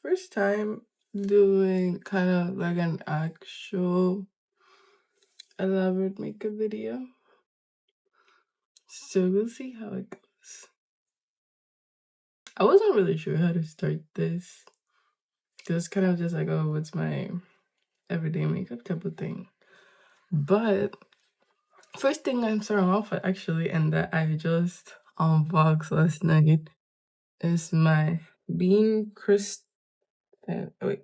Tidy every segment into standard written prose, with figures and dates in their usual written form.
First time doing kind of like an actual elaborate makeup video. So we'll see how it goes. I wasn't really sure how to start this. It was kind of just like, oh, what's my everyday makeup type of thing. But first thing I'm starting off with actually, and that I just unboxed last night, is my Bean Crystal. Wait,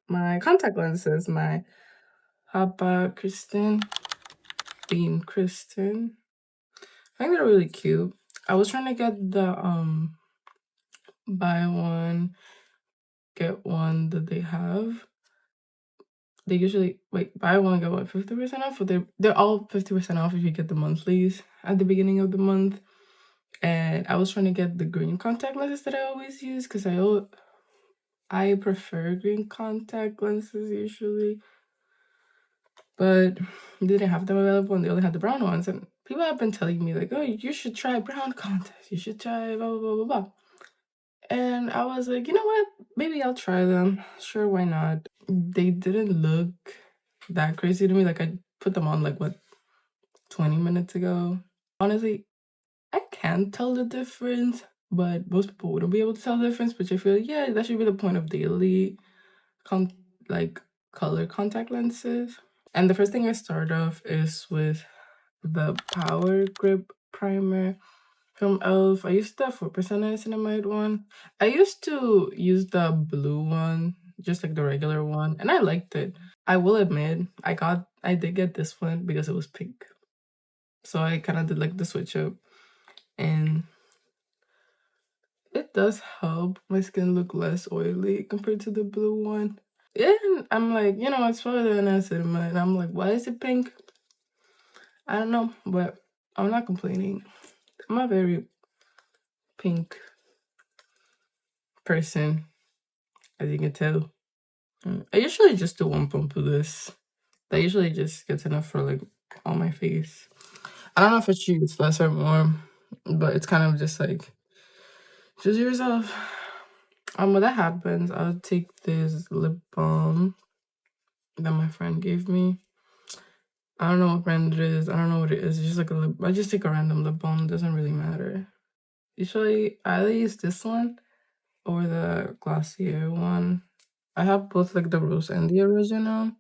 my contact lenses, my Hapa Kristen, Bean Kristen. I think they're really cute. I was trying to get the buy one get one that they have. They usually buy one get one 50% off, or they're all 50% off if you get the monthlies at the beginning of the month. And I was trying to get the green contact lenses that I always use because I prefer green contact lenses usually, but they didn't have them available and they only had the brown ones. And people have been telling me like, oh, you should try brown contacts. You should try blah blah blah blah blah. And I was like, you know what? Maybe I'll try them. Sure, why not? They didn't look that crazy to me. Like I put them on 20 minutes ago. Honestly, I can't tell the difference, but most people wouldn't be able to tell the difference, which I feel yeah, that should be the point of daily color contact lenses. And the first thing I start off is with the Power Grip Primer from e.l.f. I used the 4% niacinamide one. I used to use the blue one, just like the regular one, and I liked it. I will admit, I did get this one because it was pink. So I kind of did like the switch up, and it does help my skin look less oily compared to the blue one. And I'm like, it's probably the niacinamide. And I'm like, why is it pink? I don't know, but I'm not complaining. I'm a very pink person, as you can tell. I usually just do one pump of this. That usually just gets enough for on my face. I don't know if I should use less or more, but it's kind of just like, choose yourself. When that happens, I'll take this lip balm that my friend gave me. I don't know what brand it is. I don't know what it is. It's just like a lip. I just take a random lip balm. It doesn't really matter. Usually, I either use this one or the Glossier one. I have both the rose and the original.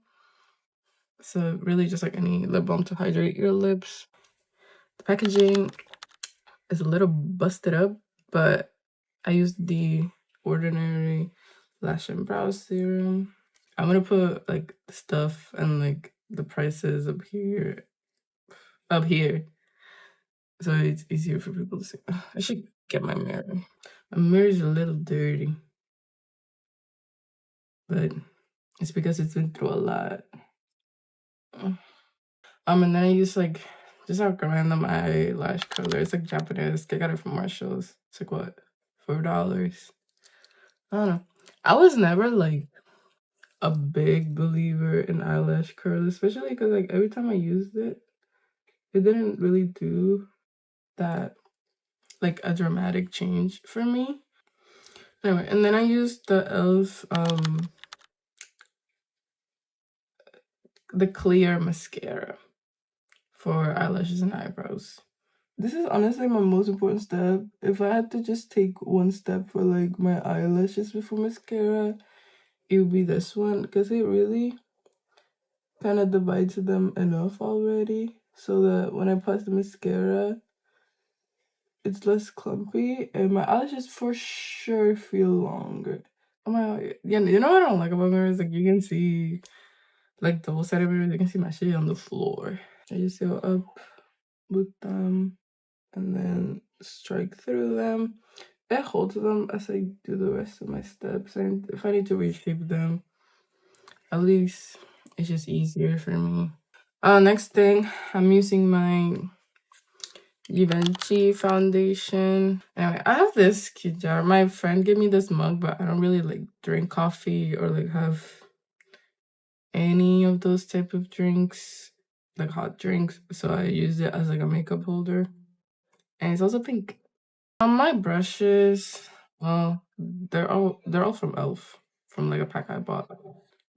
So really just any lip balm to hydrate your lips. The packaging is a little busted up, but I used the Ordinary Lash and Brow Serum. I'm gonna put the stuff and the prices up here. So it's easier for people to see. I should get my mirror. My mirror's a little dirty, but it's because it's been through a lot. And then I use just a random eyelash color. It's Japanese. I got it from Marshalls. It's what, $4? I don't know. I was never a big believer in eyelash curl, especially because every time I used it, it didn't really do that a dramatic change for me. Anyway, and then I used the e.l.f. The clear mascara for eyelashes and eyebrows. This is honestly my most important step. If I had to just take one step for my eyelashes before mascara, it would be this one, because it really kind of divides them enough already so that when I apply the mascara, it's less clumpy and my eyelashes for sure feel longer. Oh my, yeah, you know what I don't like about mirrors? You can see double sided mirrors, you can see my shit on the floor. I just go up with them and then strike through them. I hold them as I do the rest of my steps, and if I need to reshape them, at least it's just easier for me. Next thing, I'm using my Givenchy foundation. Anyway, I have this cute jar. My friend gave me this mug, but I don't really drink coffee or have any of those type of drinks, hot drinks. So I use it as a makeup holder, and it's also pink. On my brushes, well, They're all from e.l.f. from like a pack I bought.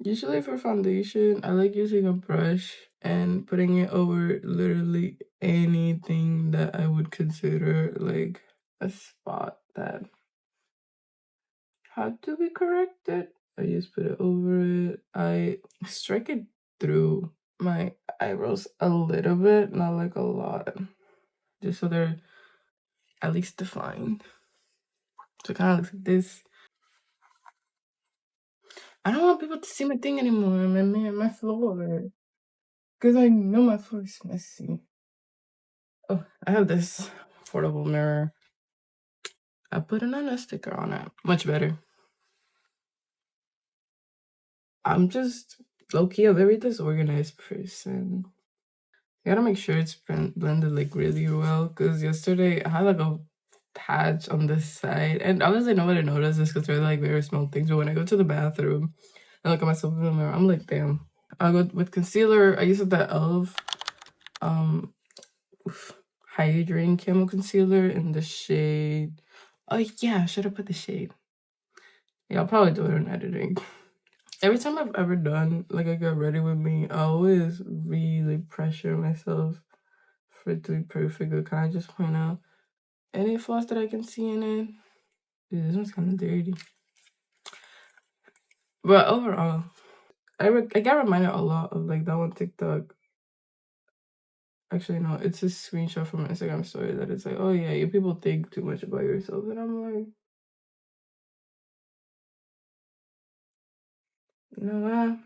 Usually for foundation, I like using a brush and putting it over literally anything that I would consider like a spot that had to be corrected. I just put it over it. I strike it through my eyebrows a little bit, not like a lot, just so they're at least defined. So it kind of looks like this. I don't want people to see my thing anymore, my floor, because I know my floor is messy. Oh, I have this foldable mirror. I put another sticker on it. Much better. I'm just low-key a very disorganized person. I gotta make sure it's blended like really well, because yesterday I had like a patch on this side, and obviously nobody noticed this because they're like very small things, but when I go to the bathroom and look at myself in the mirror, I'm like, damn. I go with concealer. I use that e.l.f. Hydrating camo concealer in the shade. Oh yeah, I should have put the shade. Yeah, I'll probably do it in editing. Every time I've ever done like a get ready with me, I always really pressure myself for it to be perfect. Or can I just point out any flaws that I can see in it? Dude, this one's kind of dirty. But overall, I get reminded a lot of like that one TikTok. Actually, no, it's a screenshot from an Instagram story that it's like, oh yeah, you people think too much about yourself, and I'm like, you know what?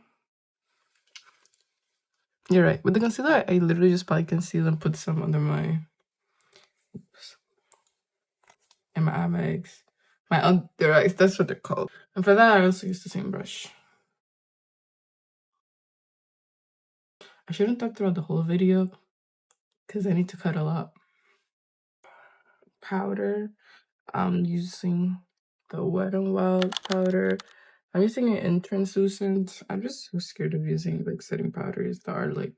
You're right. With the concealer, I literally just probably conceal and put some under my and my eye bags. My under eyes, that's what they're called. And for that, I also use the same brush. I shouldn't talk throughout the whole video because I need to cut a lot. Powder. I'm using the Wet n Wild powder. I'm using it in translucent. I'm just so scared of using like setting powders that are like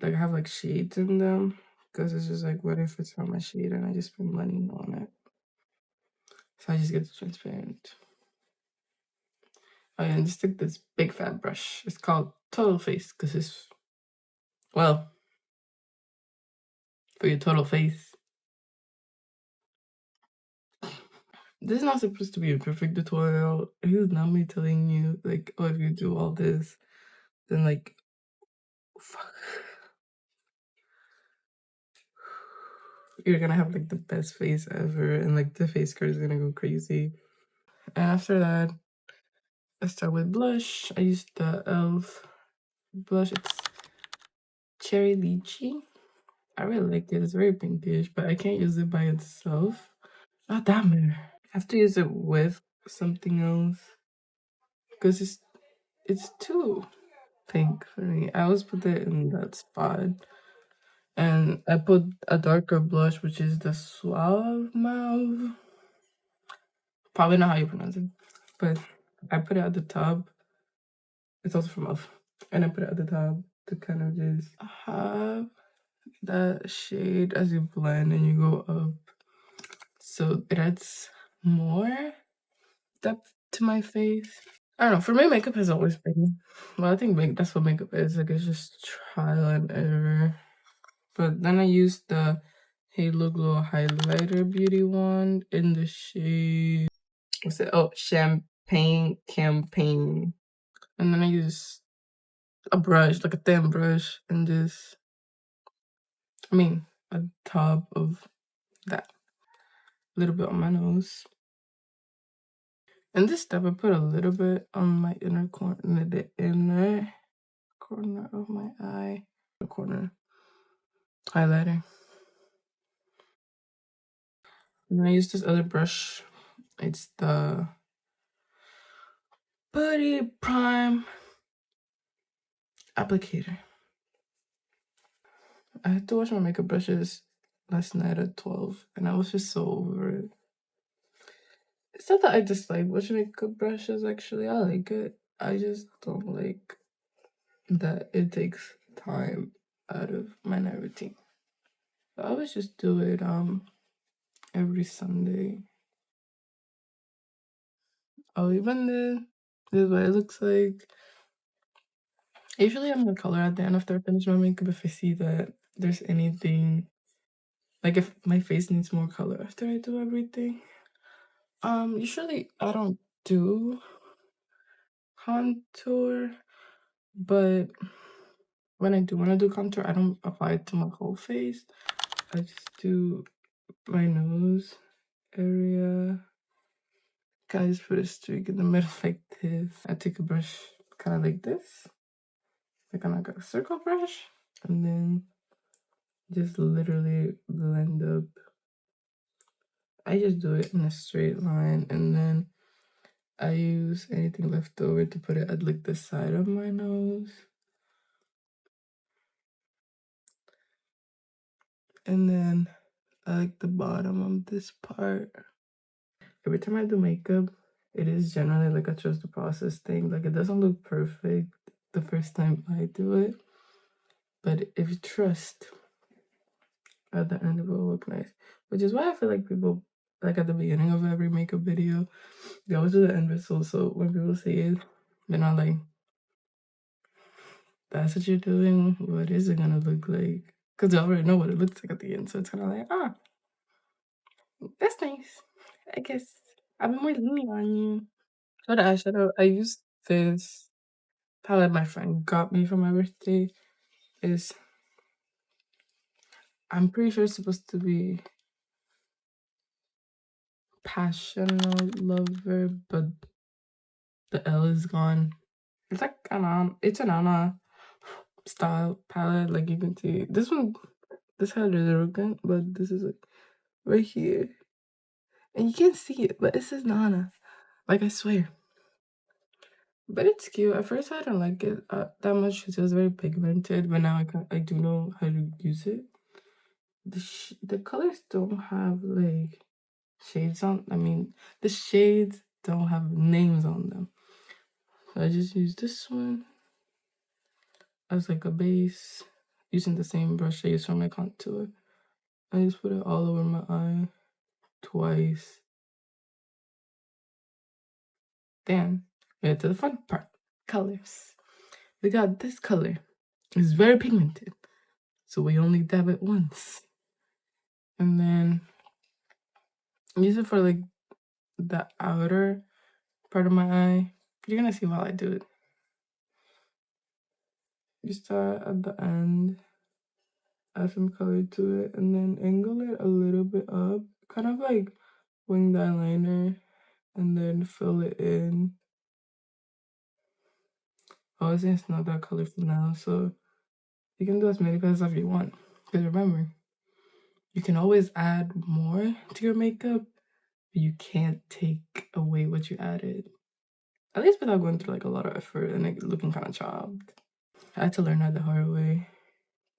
like have like shades in them, because it's just like, what if it's not my shade and I just spend money on it? So I just get the transparent. Oh yeah, and just take this big fat brush. It's called Total Face because it's, well, for your total face. This is not supposed to be a perfect tutorial. It is not me telling you like, oh, if you do all this, then like, fuck, you're gonna have like the best face ever, and like the face card is gonna go crazy. And after that, I start with blush. I use the e.l.f. blush. It's Cherry Lychee. I really like it. It's very pinkish, but I can't use it by itself. Ah, damn it. I have to use it with something else because it's too pink for me. I always put it in that spot. And I put a darker blush, which is the Suave Mauve. Probably not how you pronounce it, but I put it at the top. It's also from e.l.f. And I put it at the top to kind of just have that shade as you blend and you go up. So it adds more depth to my face. I don't know. For me, makeup has always been. Well, I think that's what makeup is. Like, it's just trial and error. But then I used the Halo Glow Highlighter Beauty Wand in the shade. What's it? Oh, Champagne Campaign. And then I use a brush, like a thin brush, and just, a top of that. A little bit on my nose. And this step, I put a little bit on my inner corner, the inner corner of my eye, the corner highlighter. And I use this other brush. It's the Putty Prime Applicator. I had to wash my makeup brushes last night at 12, and I was just so over it. It's not that I dislike washing makeup brushes, actually. I like it. I just don't like that it takes time out of my night routine. So I always just do it every Sunday. I'll even this is what it looks like. Usually I'm gonna color at the end after I finish my makeup if I see that there's anything, like if my face needs more color after I do everything. Usually I don't do contour, but when I do want to do contour, I don't apply it to my whole face. I just do my nose area. I just put a streak in the middle like this. I take a brush kind of like this, like kind of like a circle brush, and then just literally blend up. I just do it in a straight line, and then I use anything left over to put it at like the side of my nose. And then I like the bottom of this part. Every time I do makeup, it is generally like a trust the process thing. Like it doesn't look perfect the first time I do it, but if you trust, at the end it will look nice. Which is why I feel like people, like at the beginning of every makeup video, they always do the end result. So when people see it, they're not like, that's what you're doing. What is it gonna look like? Because they already know what it looks like at the end. So it's kind of like, ah, that's nice. I guess I've been more lenient on you. For the eyeshadow, I used this palette my friend got me for my birthday. Is I'm pretty sure it's supposed to be Passional Lover, but the L is gone. It's like it's an Anna style palette. Like you can see, this one, this had is arrogant, but this is like right here, and you can't see it, but it says Nana. Like I swear. But it's cute. At first, I didn't like it that much because it was very pigmented. But now I do know how to use it. The colors don't have like shades on. I mean, the shades don't have names on them. So I just use this one as like a base, using the same brush I use for my contour. I just put it all over my eye twice. Then we get to the fun part: colors. We got this color. It's very pigmented, so we only dab it once, and then use it for like the outer part of my eye. You're gonna see while I do it. You start at the end, add some color to it, and then angle it a little bit up, kind of like winged eyeliner, and then fill it in. Obviously, it's not that colorful now, so you can do as many colors as you want. Because remember, you can always add more to your makeup, but you can't take away what you added. At least without going through like a lot of effort and like looking kind of chopped. I had to learn that the hard way.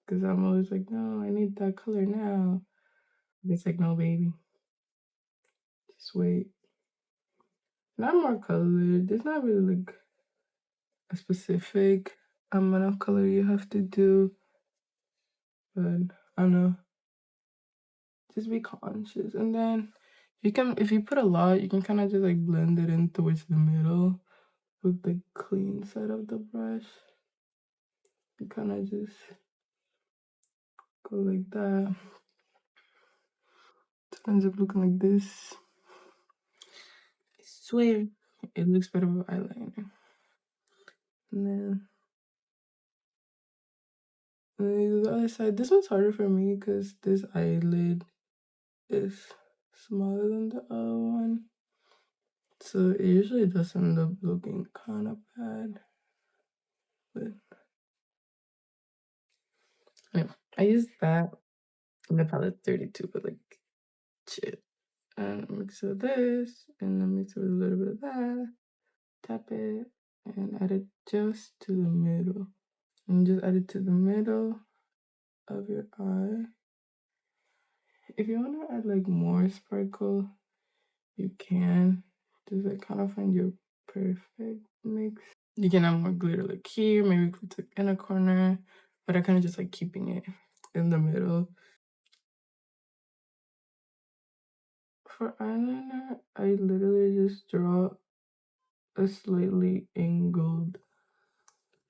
Because I'm always like, no, I need that color now. It's like, no, baby. Just wait. Not more color. There's not really like a specific amount of color you have to do. But I don't know. Just be conscious. And then you can, if you put a lot, you can kind of just like blend it in towards the middle with the clean side of the brush. You kind of just go like that. It ends up looking like this. I swear it looks better with eyeliner. And then the other side, this one's harder for me because this eyelid is smaller than the other one. So it usually does end up looking kind of bad. But anyway, I use that in the palette 32, but like shit. And mix it with this, and then mix it with a little bit of that. Tap it, and add it just to the middle. And just add it to the middle of your eye. If you want to add like more sparkle, you can. Just like kind of find your perfect mix. You can add more glitter like here, maybe put it in a corner, but I kind of just like keeping it in the middle. for eyeliner, I literally just draw a slightly angled.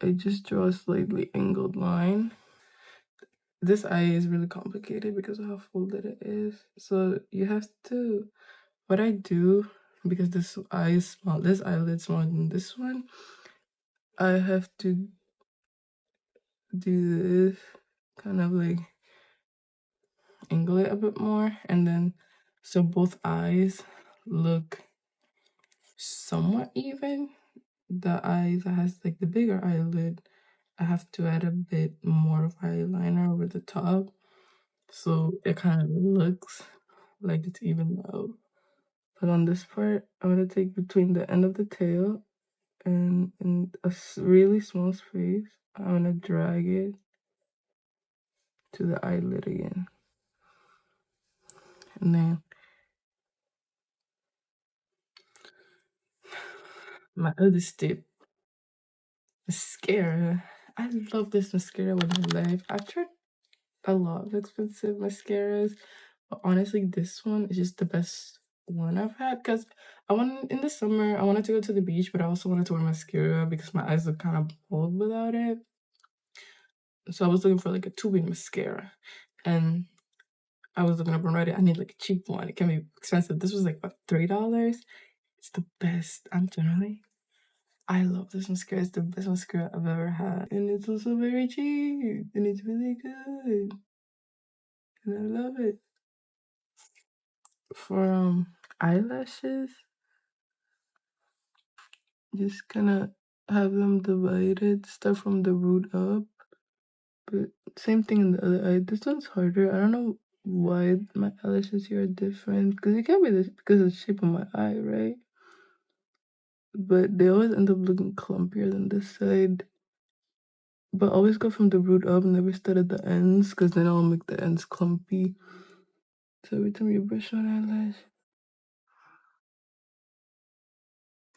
I just draw a slightly angled line. This eye is really complicated because of how folded it is. So you have to. What I do, because this eye is small, this eyelid smaller than this one, I have to do this, kind of like angle it a bit more, and then so both eyes look somewhat even. The eye that has like the bigger eyelid, I have to add a bit more of eyeliner over the top, so it kind of looks like it's even out. But on this part, I'm gonna take between the end of the tail and in a really small space, I'm gonna drag it to the eyelid again. And then my other step, mascara. I love this mascara with my life. I've tried a lot of expensive mascaras, but honestly, this one is just the best one I've had because in the summer, I wanted to go to the beach, but I also wanted to wear mascara because my eyes look kind of bold without it. So I was looking for like a tubing mascara, and I was looking up on Reddit. I need like a cheap one. It can be expensive. This was like about $3. It's the best. I love this mascara. It's the best mascara I've ever had, and it's also very cheap, and it's really good, and I love it. For eyelashes, just kind of have them divided. Start from the root up, but same thing in the other eye. This one's harder. I don't know why my eyelashes here are different because it can't be this because of the shape of my eye, right? But they always end up looking clumpier than this side. But always go from the root up, never start at the ends, because then I'll make the ends clumpy. So every time you brush on eyelash,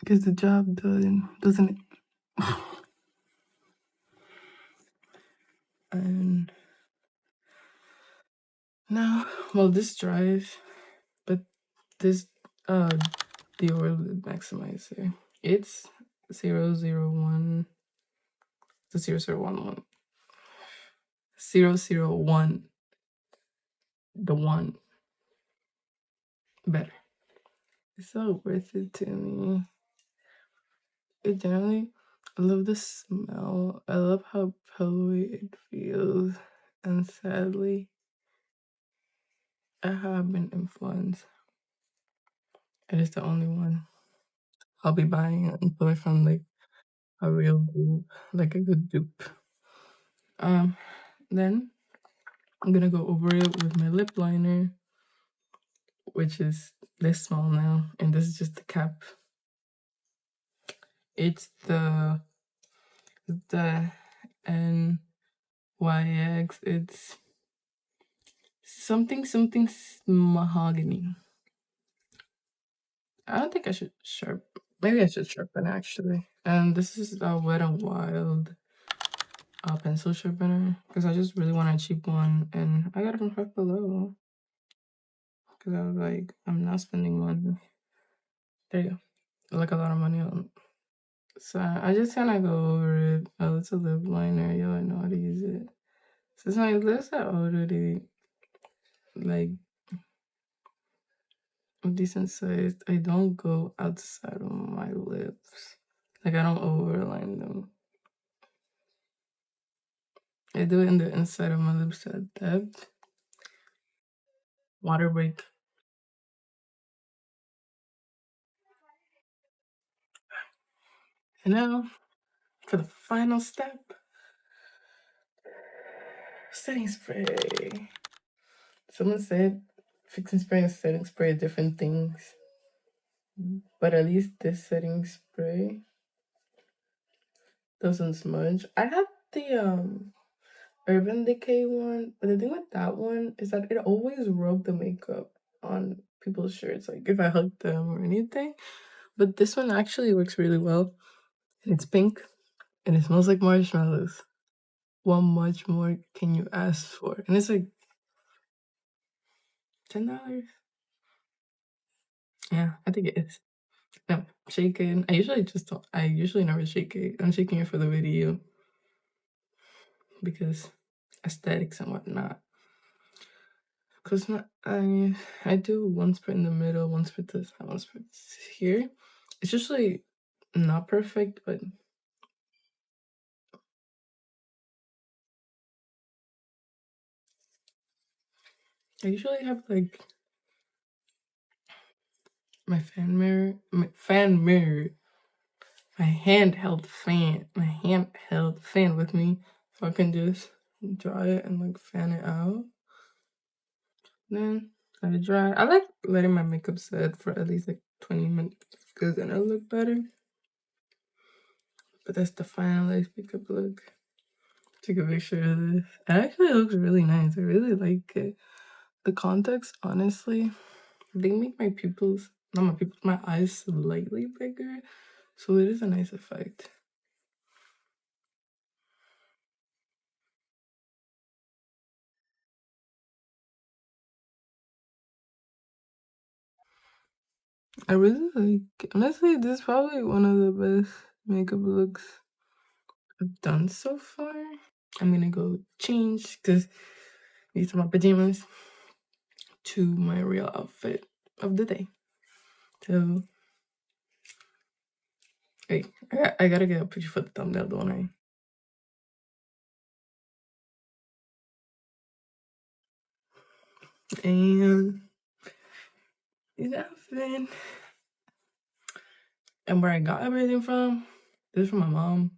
gets the job done, doesn't it? And now, well, this dries, but this Dior lid maximizer, it's 001, the 0011, 001, the one better. It's so worth it to me. It generally, I love the smell. I love how pillowy it feels. And sadly, I have been influenced. It is the only one I'll be buying until I find like a real dupe, like a good dupe. Then I'm gonna go over it with my lip liner, which is this small now, and this is just the cap. It's the NYX. It's something mahogany. I don't think I should maybe I should sharpen actually. And this is a Wet n Wild pencil sharpener because I just really want a cheap one, and I got it from Five Below because I was like, I'm not spending money. There you go, like a lot of money on. So I just kind of go over it. Oh, it's a lip liner. Yo, I know how to use it. Since my lips are already like decent sized, I don't go outside of my lips. Like I don't overline them. I do it in the inside of my lips at depth. Water break. And now for the final step, setting spray. Someone said fixing spray and setting spray are different things. But at least this setting spray doesn't smudge. I have the Urban Decay one, but the thing with that one is that it always rubbed the makeup on people's shirts, like if I hugged them or anything. But this one actually works really well. And it's pink and it smells like marshmallows. What much more can you ask for? And it's like $10. Yeah, I think it is. No, shaking. I usually never shake it. I'm shaking it for the video because aesthetics and whatnot. Cause I do one split in the middle, one split this, one split here. It's usually not perfect, but I usually have like my my handheld fan with me, so I can just dry it and like fan it out. Then I dry. I like letting my makeup set for at least like 20 minutes because then it'll look better. But that's the finalized makeup look. Take a picture of this. It actually looks really nice. I really like it. The contacts, honestly, they make my pupils, not my pupils, my eyes slightly bigger. So it is a nice effect. I really like, honestly, this is probably one of the best makeup looks I've done so far. I'm gonna go change because these are my pajamas to my real outfit of the day. So, wait, I gotta get a picture for the thumbnail, don't I? And this outfit. And where I got everything from, this is from my mom.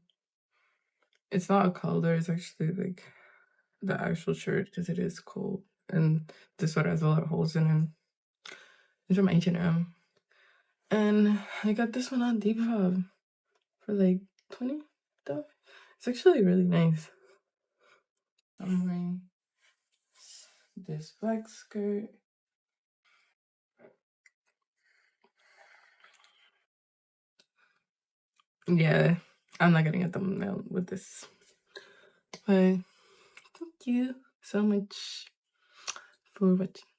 It's not a color, it's actually like the actual shirt because it is cold. And this sweater has a lot of holes in it. It's from H&M. And I got this one on Depop for like 20 stuff. It's actually really nice. I'm wearing this black skirt. Yeah, I'm not getting a thumbnail with this. But thank you so much for watching.